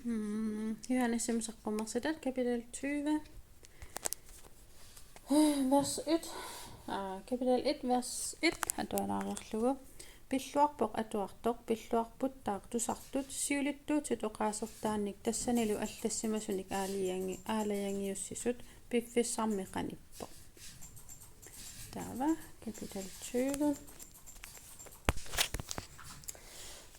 Johannes Simsakkommersitat, kapitel 20, vers 1. Kapitel 1, vers 1. Atualaariarlugu. Pilluarpoq atuartoq pilluarputtaaq tusartut siulittuutut oqaasertaannik tassanilu allassimassunik aalayangiussisut piffissarmiqanippo. Taava kapitel 20.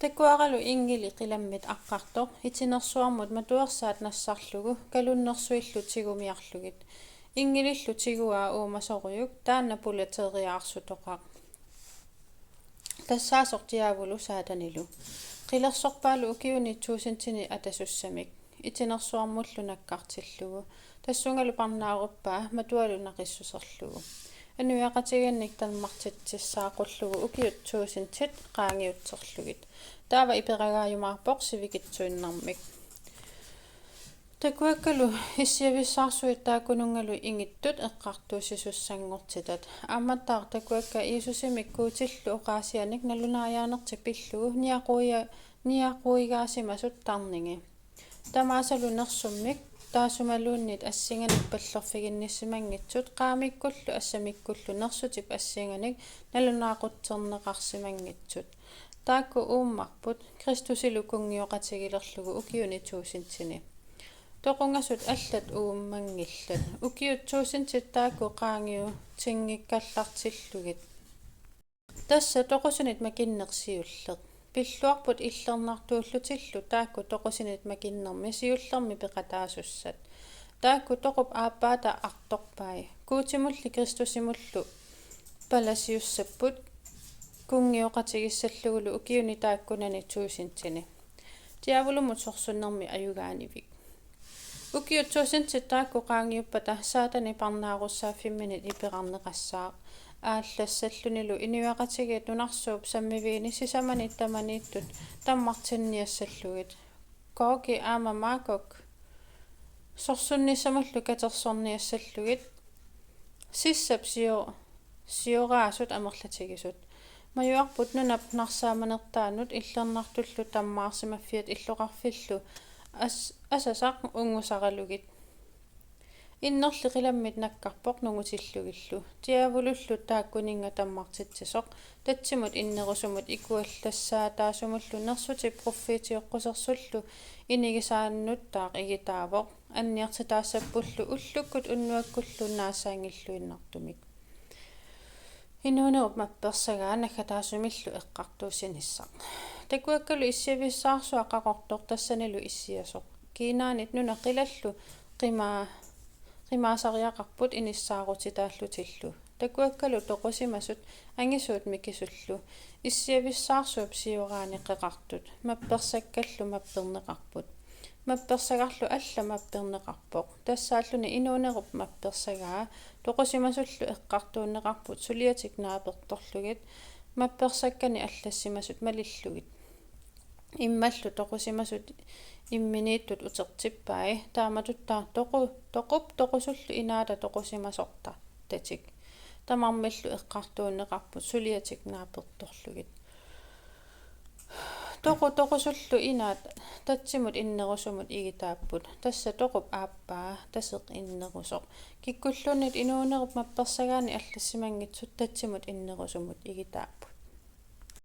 Takuaralu ingili qilammit aqqartoq itinersuarmut matuersaat nassarlugu kalunnersuillutigumiarlugit ingilillutiguaa uumasoruyuk taanna pulateriaarsutoqaq тассаасортиавулу саатанилу қилерсорпаалу укиуни туусинтини атасусsamik итинерсуармуллу наккартиллугу тассунгалу парнааруппаа матуалу нақиссусерлугу ануяқатиганник талмартитсаақуллугу укиут туусинтит qaangiutsерлугит таава иперагааюмаарпоқ сивикитсуиннармик такуаккалу иссиависсаарсуит таакунунгалу ингиттут эққартуусисуссангортитат ааматтаар такуакка иисусимик куутиллу оqaasiaник налунааjaanерти пиллугу ниақуигаасимасут тарнинги тамаасалу нерсуммик таасумалууннит ассинганик паллерфигинниссимангитсут qaamikkullu ассамиккуллу нерсутип ассинганик налунаақутсернеқарсимангитсут таакку ууммарпут кристусилу кунгиоқатигилерлугу укиуни туусинтини тоқунгасут аллат ууммангиллат укиут туусинтит таакку qaangiu тингиккаллартиллугит тасса тоқусунит макиннерсиуллеқ пиллуарпут иллернартууллутиллу таакку тоқусинит макиннерми сиуллерми пеқатаасуссат таакку тоқуп ааппаата арторпай куутимулли кристусимуллу паласиуссаппут кунгиоқатигиссаллугулу укиуни тааккунани туусинтини тиавулумут сорсуннерми аюгааниви укиут туусинтит таакку qaangiuppata saatani parnaarussaaffimminit ipeqarneqassaaq ааллассаллунилу инуяqatigiit нунарсууп саммивиини сисаманит таманииттут таммартинниассаллугит кооки аама маакок сорсунниссамаллу катерсорниассаллугит сиссап сиораасут амерлатигисут маюарпут нунап нарсааманертаанут иллернартуллу таммаарсимаффиат иллоқарфиллу асасақ унгусаралугит иннерли qilammit nakkarpoq nungutillugillu tiavulullu taakkuninga tammартитсисоq татсимут иннерусумут икуаллассаа таасумуллу нерсути проффитиоққусерсуллу инигисааннуттаақ игитаавоқ анниарти таассаппуллу уллуккут уннуаккуллу наассаангиллуиннартумик инуунеруп мапперсагаа наккатаасумиллу эққартуусиниссақ такуаккалу иссиависсаарсуа қақортор тассанилу иссиасоқ кинаанит нуна қилаллу qimaasaриақарпут иниссаарутитааллутиллу такуаккалу тоқусимасут ангисуут микисуллу иссиависсаарсууп сиораани қеқартут мапперсаккаллу маппернеқарпут мапперсагарлу алла маппернеқарпоқ тассааллуни инуунеруп мапперсагаа тоқусимасуллу эққартууннеқарпут сулиатик нааперторлугит мапперсаккани аллассимасут малиллугит иммаллу тоқусимасут имминииттут утертиппаи тааматуттаа тоқусуллу инаата тоқусимасорта татик тамармиллу эққартууннеқарпут сулиатик нааперторлугит тоқусуллу инаат татсимут иннерусумут игитааппут тасса тоқуп ааппаа тасеқ иннерусоқ киккуллунит инуунеруп мапперсагаани аллассимангитсут татсимут иннерусумут игитааппут